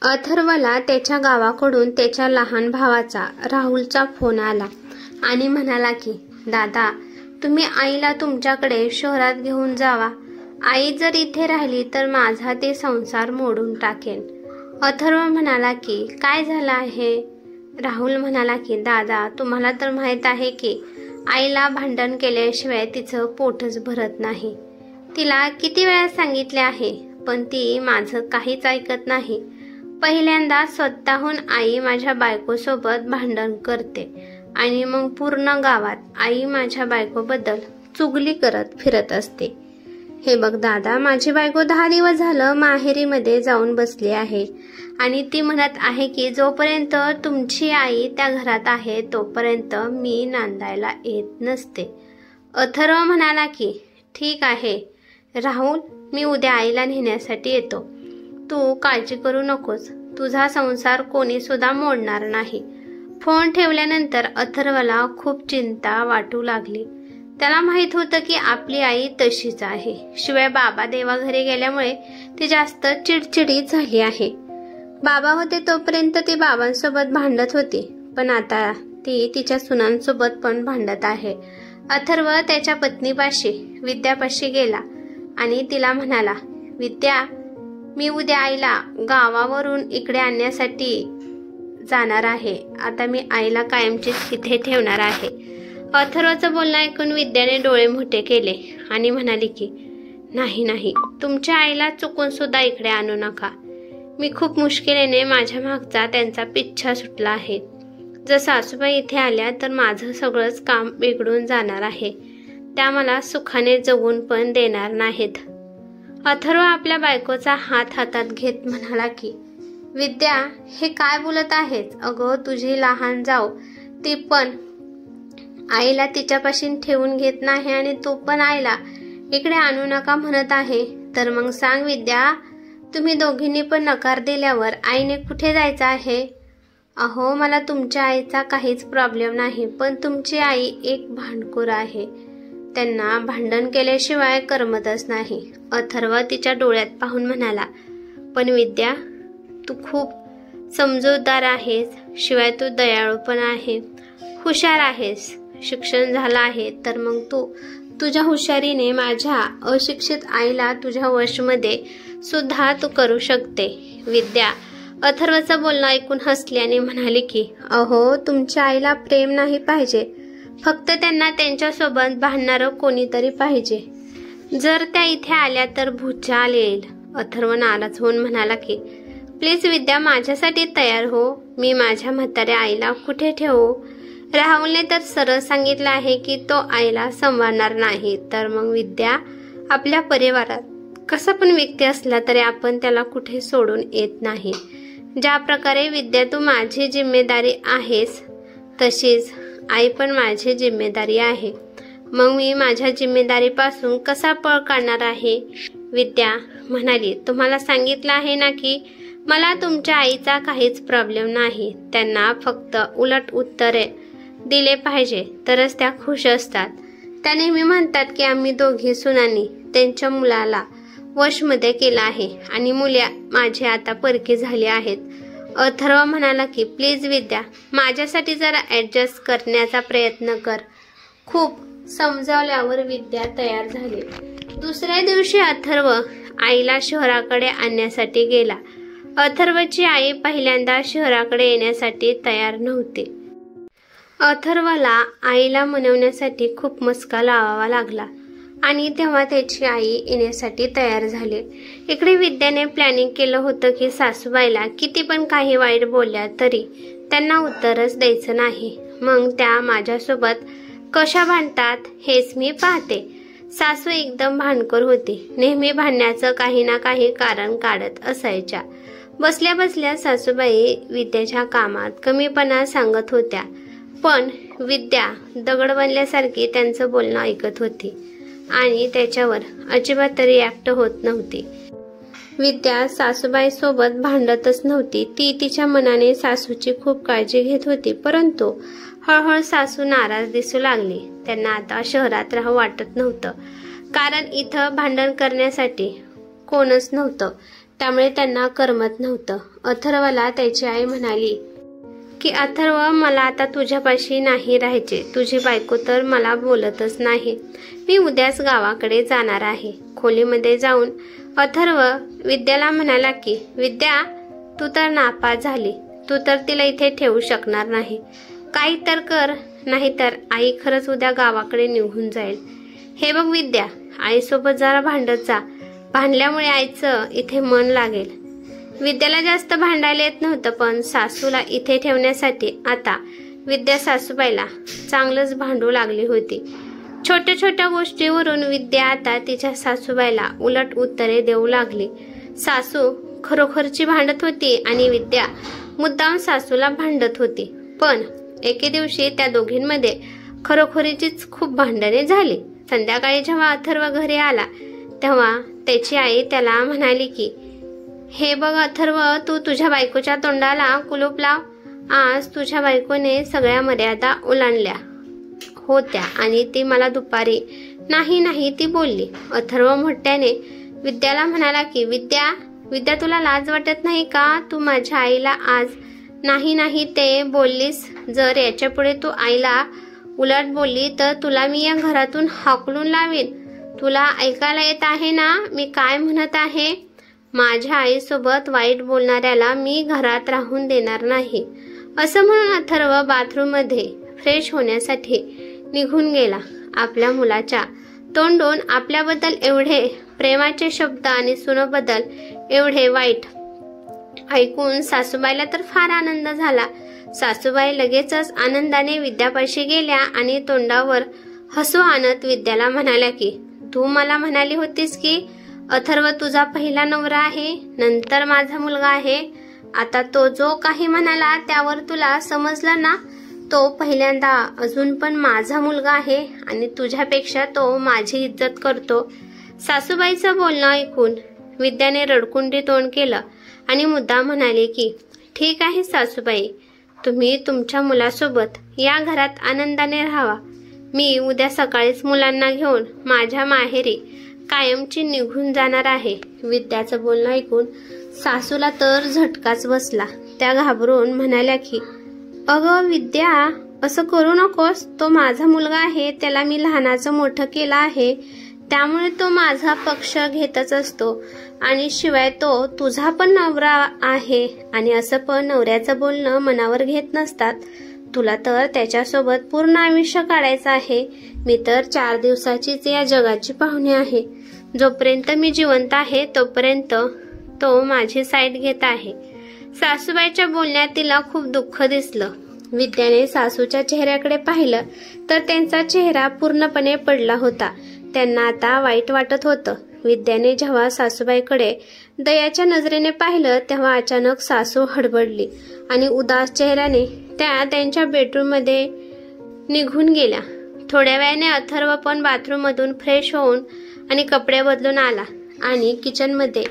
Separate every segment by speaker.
Speaker 1: अथर्वला त्याच्या गावाकडून त्याच्या लहान भावाचा राहुलचा फोन आला आणि म्हणाला की दादा, तुम्ही आईला तुमच्याकडे शहरात घेऊन जावा. आई जर इथे राहिली तर माझा ते संसार मोडून टाकेन. अथर्व म्हणाला की काय झालं आहे? राहुल म्हणाला की दादा, तुम्हाला तर माहित आहे की आईला भांडण केल्याशिवाय तिचं पोटच भरत नाही. तिला किती वेळा सांगितले आहे पण ती माझं काहीच ऐकत नाही. पहिल्यांदा स्वतःहून आई माझ्या बायकोसोबत भांडण करते आणि मग पूर्ण गावात आई माझ्या बायकोबद्दल चुगली करत फिरत असते. हे बघ दादा, माझी बायको 10 दिवस झालं माहेरीमध्ये जाऊन बसली आहे आणि ती म्हणत आहे की जोपर्यंत तुमची आई त्या घरात आहे तोपर्यंत मी नांदायला येत नसते. अथर्व म्हणाला की ठीक आहे राहुल, मी उद्या आईला नेण्यासाठी येतो. तू काळजी करू नकोस, तुझा संसार कोणी सुद्धा मोडणार नाही. फोन ठेवल्यानंतर अथर्वला खूप चिंता वाटू लागली. त्याला माहित होतं की आपली आई तशीच आहे. शिवाय बाबा देवाघरी गेल्यामुळे ती जास्त चिडचिडी झाली आहे. बाबा होते तोपर्यंत ती बाबांसोबत भांडत होती, पण आता ती तिच्या सुनांसोबत पण भांडत आहे. अथर्व त्याच्या पत्नीपाशी विद्यापाशी गेला आणि तिला म्हणाला, विद्या, मी उद्या आईला गावावरून इकडे आणण्यासाठी जाणार आहे. आता मी आईला कायमचीच इथे ठेवणार आहे. अथर्वचं बोलणं ऐकून विद्याने डोळे मोठे केले आणि म्हणाली की नाही नाही, तुमच्या आईला चुकून सुद्धा इकडे आणू नका. मी खूप मुश्किलीने माझ्या मागचा त्यांचा पिच्छा सुटला आहे. जर सासूबाई इथे आल्या तर माझं सगळंच काम बिघडून जाणार आहे. त्या मला सुखाने जगून पण देणार नाहीत. अथर्व आपल्या बायकोचा हात हातात घेत म्हणाला की विद्या, हे काय बोलत आहेस? अगं, तुझी लहान जाऊ ती पण आईला तिच्यापाशी ठेवून घेत नाही आणि तू पण आईला इकडे आणू नका म्हणत आहे. तर मग सांग विद्या, तुम्ही दोघींनी पण नकार दिल्यावर आईने कुठे जायचं आहे? अहो, मला तुमच्या आईचा काहीच प्रॉब्लेम नाही, पण तुमची आई एक भांडखोर आहे. त्यांना भांडण केल्याशिवाय करमतच नाही. अथर्व तिच्या डोळ्यात पाहून म्हणाला, पण विद्या, तू खूप समजूतदार आहेस. शिवाय तू दयाळू पण आहे, हुशार आहेस, शिक्षण झालं आहे. तर मग तू तुझ्या हुशारीने माझ्या अशिक्षित आईला तुझ्या वशमध्ये सुद्धा तू करू शकते. विद्या अथर्वचं बोलणं ऐकून हसली आणि म्हणाली की अहो, तुमच्या आईला प्रेम नाही पाहिजे, फक्त त्यांना त्यांच्यासोबत भांडणारं कोणीतरी पाहिजे. जर त्या इथे आल्या तर भूचाल येईल. अथर्व नाराज होऊन म्हणाला की प्लीज विद्या, माझ्यासाठी तयार हो. मी माझ्या म्हाताऱ्या आईला कुठे ठेवू? राहुलने तर सरळ सांगितलं आहे की तो आईला सांभाळणार नाही. तर मग विद्या, आपल्या परिवारात कसा पण व्यक्ती असला तरी आपण त्याला कुठे सोडून येत नाही. ज्या प्रकारे विद्या तू माझी जिम्मेदारी आहेस, तशीच आई पण माझी जिम्मेदारी आहे. मग मी माझ्या जिम्मेदारीपासून कसा पळ काढणार आहे? विद्या म्हणाली, तुम्हाला सांगितलं आहे ना की मला तुमच्या आईचा काहीच प्रॉब्लेम नाही. त्यांना फक्त उलट उत्तरे दिले पाहिजे तरच त्या खुश असतात. त्या नेहमी म्हणतात की आम्ही दोघी सुनांनी त्यांच्या मुलाला वशमध्ये केलं आहे आणि मुले माझी आता परकी झाली आहेत. अथर्व म्हणाला की प्लीज विद्या, माझ्यासाठी जरा ऍडजस्ट करण्याचा प्रयत्न कर. खूप समजावल्यावर विद्या तयार झाली. दुसऱ्या दिवशी अथर्व आईला शहराकडे आणण्यासाठी गेला. अथर्वची आई पहिल्यांदा शहराकडे येण्यासाठी तयार नव्हती. अथर्वला आईला मनवण्यासाठी खूप मस्का लावावा लागला आणि तेव्हा त्याची आई येण्यासाठी तयार झाली. इकडे विद्याने प्लॅनिंग केलं होतं की सासूबाईला किती पण काही वाईट बोलल्या तरी त्यांना उत्तरच द्यायचं नाही. मग त्या माझ्यासोबत कशा भांडतात हेच मी पाहते. सासू एकदम भांडखोर होती. नेहमी भांडण्याचं काही ना काही कारण काढत असायच्या. बसल्या बसल्या सासूबाई विद्याच्या कामात कमीपणा सांगत होत्या, पण विद्या दगड बनल्यासारखी त्यांचं बोलणं ऐकत होती आणि त्याच्यावर अजिबात रिॲक्ट होत नव्हती. विद्या सासूबाई सोबत भांडतच नव्हती. ती तिच्या मनाने सासूची खूप काळजी घेत होती. परंतु हळूहळू सासू नाराज दिसू लागली. त्यांना आता शहरात राहू वाटत नव्हतं, कारण इथं भांडण करण्यासाठी कोणच नव्हतं. त्यामुळे त्यांना करमत नव्हतं. अथर्वला त्याची आई म्हणाली की अथर्व, मला आता तुझ्यापाशी नाही राहायचे. तुझी बायको तर मला बोलतच नाही. मी उद्याच गावाकडे जाणार आहे. खोलीमध्ये जाऊन अथर्व विद्याला म्हणाला की विद्या, तू तर नापास झाली. तू तर तिला इथे ठेवू शकणार नाही. काही तर कर, नाहीतर आई खरंच उद्या गावाकडे निघून जाईल. हे बघ विद्या, आईसोबत जरा भांडत जा. भांडल्यामुळे आईचं इथे मन लागेल. विद्याला जास्त भांडायला येत नव्हतं, पण सासूला इथे ठेवण्यासाठी आता विद्या सासूबाईला चांगलंच भांडू लागली होती. छोट्या छोट्या गोष्टीवरून विद्या आता तिच्या सासूबाईला उलट उत्तरे देऊ लागली. सासू खरोखरची भांडत होती आणि विद्या मुद्दाम सासूला भांडत होती. पण एके दिवशी त्या दोघींमध्ये खरोखरीचीच खूप भांडणे झाली. संध्याकाळी जेव्हा अथर्व घरी आला तेव्हा त्याची आई त्याला म्हणाली की हे बघ अथर्व, तू तुझ्या बायकोच्या तोंडाला कुलूप लाव. आज तुझ्या बायकोने सगळ्या मर्यादा ओलांडल्या होत्या आणि ती मला दुपारी नाही ती बोलली. अथर्व मोठ्याने विद्याला म्हणाला की विद्या, तुला लाज वाटत नाही का? तू माझ्या आईला आज नाही ते बोललीस. जर याच्या पुढे तू आईला उलट बोलली तर तुला मी या घरातून हाकलून लावीन. तुला ऐकायला येत आहे ना मी काय म्हणत आहे? माझ्या आईसोबत वाईट बोलणाऱ्याला मी घरात राहून देणार नाही. असं म्हणून अथर्व बाथरूममध्ये फ्रेश होण्यासाठी निघून गेला. आपल्या मुलाच्या तोंडून आपल्याबद्दल एवढे प्रेमाचे शब्द आणि सुनबद्दल एवढे वाईट ऐकून सासूबाईला तर फार आनंद झाला. सासूबाई लगेचच आनंदाने विद्यापाशी गेल्या आणि तोंडावर हसू आणत विद्याला म्हणाल्या की तू मला म्हणाली होतीस की अथर्व तुझा पहिला नवरा आहे, नंतर माझा मुलगा आहे. आता तो जो काही म्हणाला त्यावर तुला समजलं ना? तो पहिल्यांदा अजून पण माझा मुलगा आहे आणि तुझ्यापेक्षा तो माझी इज्जत करतो. सासूबाईचं बोलणं ऐकून विद्याने रडकुंडी तोंड केलं आणि मुद्दाम म्हणाली की ठीक आहे सासूबाई, तुम्ही तुमच्या मुलासोबत या घरात आनंदाने राहावा. मी उद्या सकाळीच मुलांना घेऊन माझ्या माहेरी कायमची निघून जाणार आहे. विद्याचं बोलणं ऐकून सासूला तर झटकाच बसला. त्या घाबरून म्हणाल्या की अगं विद्या, असं करू नकोस. तो माझा मुलगा आहे, त्याला मी लहानाचं मोठं केलं आहे, त्यामुळे तो माझा पक्ष घेतच असतो. आणि शिवाय तो तुझा पण नवरा आहे आणि असं पण नवऱ्याचं बोलणं मनावर घेत नसतात. तुला तर त्याच्यासोबत पूर्ण आयुष्य काढायचं आहे. मी तर 4 दिवसाचीच या जगाची पाहुणी आहे. जोपर्यंत मी जिवंत आहे तोपर्यंत तो माझी साईड घेत आहे. सासूबाईच्या बोलण्यात तिला खूप दुःख दिसलं. विद्याने सासूच्या चेहऱ्याकडे पाहिलं तर त्यांचा चेहरा पूर्णपणे पडला होता. त्यांना आता वाईट वाटत होतं. विद्याने जेव्हा सासूबाईकडे दयाच्या नजरेने पाहिलं तेव्हा अचानक सासू हडबडली आणि उदास चेहऱ्याने त्या त्यांच्या बेडरूममध्ये निघून गेल्या. थोड्या वेळाने अथर्व पण बाथरूममधून फ्रेश होऊन आणि कपडे बदलून आला आणि किचनमध्ये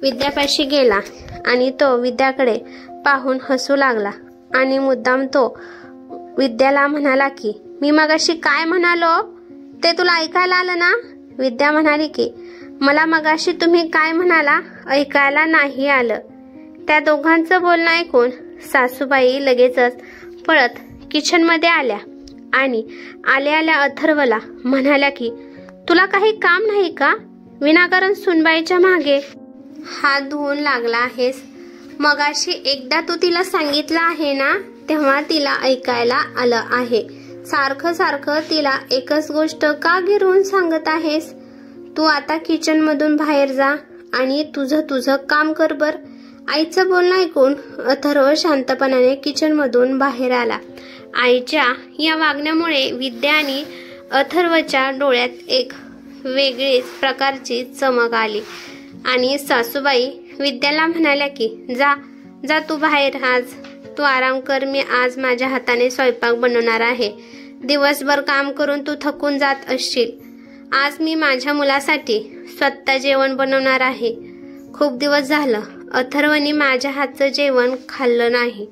Speaker 1: विद्यापाशी गेला आणि तो विद्याकडे पाहून हसू लागला आणि मुद्दाम तो विद्याला म्हणाला की मी मगाशी काय म्हणालो ते तुला ऐकायला आलं ना? विद्या म्हणाली की मला मगाशी तुम्ही काय म्हणाला ऐकायला नाही आलं. त्या दोघांचं बोलणं ऐकून सासूबाई लगेचच पळत किचनमध्ये आल्या आणि आल्या अथर्वला म्हणाल्या की तुला काही काम नाही का? विनाकारण सुनबाईच्या मागे हात धुवून लागला आहेस. मगाशी एकदा तू तिला सांगितलं आहे ना, तेव्हा तिला ऐकायला आलं आहे. सारखं तिला एकच गोष्ट का गिरवून सांगत आहेस? तू आता किचन मधून बाहेर जा आणि तुझं काम कर बर. आईचं बोलणं ऐकून अथर्व शांतपणाने किचन मधून बाहेर आला. आईच्या या वागण्यामुळे विद्या आणि अथर्वच्या डोळ्यात एक वेगळीच प्रकारची चमक आली आणि सासूबाई विद्याला म्हणाल्या की जा तू बाहेर, आज तू आराम कर. मी आज माझ्या हाताने स्वयंपाक बनवणार आहे. दिवसभर काम करून तू थकून जात असशील. आज मी माझ्या मुलासाठी स्वतः जेवण बनवणार आहे. खूप दिवस झालं अथर्वने माझ्या हातचं जेवण खाल्लं नाही.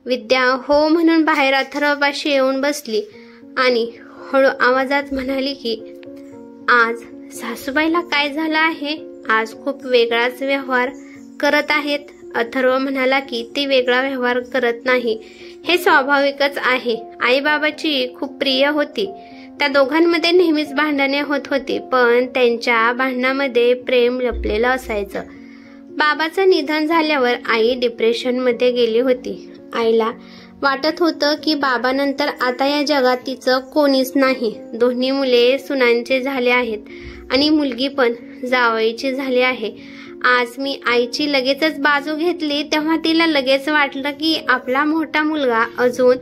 Speaker 1: विद्या हो म्हणून बाहेर अथर्वपाशी येऊन बसली आणि हळू आवाजात म्हणाली की आज सासूबाईला काय झालं आहे? आज खूप वेगळाच व्यवहार करत आहेत? अथर्व म्हणाला की ती वेगळा व्यवहार करत नाही, हे स्वाभाविकच आहे. आई बाबाची खूप प्रिय होती. त्या दोघांमध्ये नेहमीच भांडणे होत होती, पण त्यांच्या भांडणामध्ये प्रेम लपलेलं असायचं. बाबाचं निधन झाल्यावर आई डिप्रेशनमध्ये गेली होती. आईला वाटत होतं की बाबानंतर आता या जगात तिचं कोणीच नाही. दोन्ही मुले सुनांचे झाले आहेत आणि मुलगी पण जावयाची झाली आहे. आज मी आईची लगेचच बाजू घेतली तेव्हा तिला लगेच वाटलं की आपला मोठा मुलगा अजून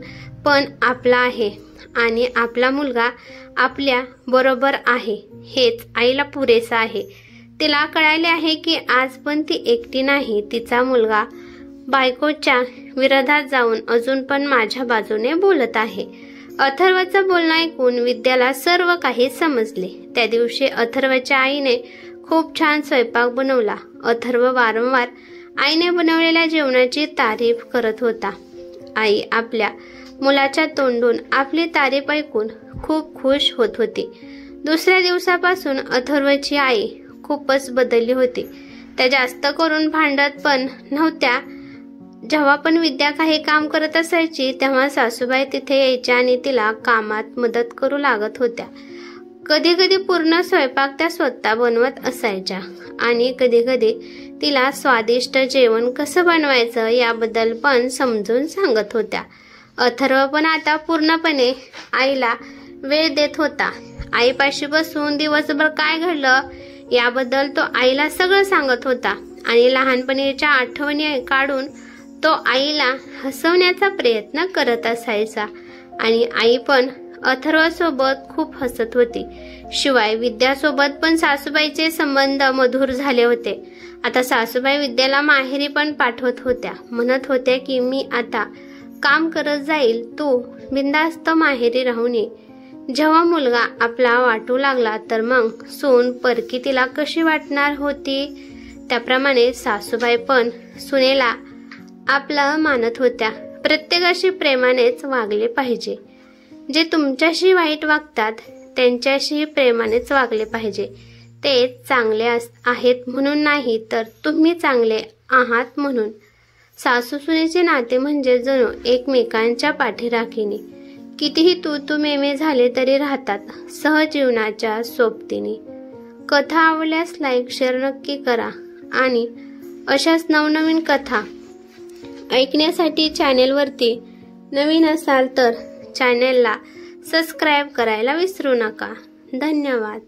Speaker 1: पण आपला आहे आणि आपला मुलगा आपल्या बरोबर आहे, हेच आईला पुरेसं आहे. तिला कळाले आहे की आज पण ती एकटी नाही. तिचा मुलगा बायकोच्या विरोधात जाऊन अजून पण माझ्या बाजूने बोलत आहे. अथर्वचं बोलणं ऐकून विद्याला सर्व काही समजले. त्या दिवशी अथर्वच्या आईने खूप छान स्वयंपाक बनवला. अथर्व वारंवार आईने बनवलेल्या जेवणाची तारीफ करत होता. आई आपल्या मुलाच्या तोंडून आपली तारीफ ऐकून खूप खुश होत होती. दुसऱ्या दिवसापासून अथर्वची आई खूपच बदलली होती. त्या जास्त करून भांडत पण नव्हत्या. जेव्हा पण विद्या काही काम करत असायची तेव्हा सासूबाई तिथे यायच्या आणि तिला कामात मदत करू लागत होत्या. कधी कधी पूर्ण स्वयंपाक त्या स्वतः बनवत असायच्या आणि कधी कधी तिला स्वादिष्ट जेवण कसं बनवायचं याबद्दल पण समजून सांगत होत्या. अथर्व पण आता पूर्णपणे आईला वेळ देत होता. आईपाशी बसून दिवसभर काय घडलं याबद्दल तो आईला सगळं सांगत होता आणि लहानपणीच्या आठवणी काढून तो आईला हसवण्याचा प्रयत्न करत असायचा आणि आई पण अथर्वसोबत खूप हसत होती. शिवाय विद्यासोबत पण सासूबाईचे संबंध मधुर झाले होते. आता सासूबाई विद्याला माहेरी पण पाठवत होत्या. म्हणत होत्या की मी आता काम करत जाईल, तू बिनधास्त माहेरी राहून ये. जेव्हा मुलगा आपला वाटू लागला तर मग सून परकी तिला कशी वाटणार होती. त्याप्रमाणे सासूबाई पण सुनेला आपलं मानत होत्या. प्रत्येकाशी प्रेमानेच वागले पाहिजे. जे तुमच्याशी वाईट वागतात त्यांच्याशी प्रेमानेच वागले पाहिजे. ते चांगले आहेत म्हणून नाही तर तुम्ही चांगले आहात म्हणून. सासू सुनेचे नाते म्हणजे जणू एकमेकांच्या पाठीराखीने. कितीही तू मेमे झाले तरी राहतात सहजीवनाच्या सोबतीने. कथा आवडल्यास लाईक शेअर नक्की करा आणि अशाच नवनवीन कथा ऐकण्यासाठी चॅनेलवरती नवीन असाल तर चॅनेलला सबस्क्राईब करायला विसरू नका. धन्यवाद.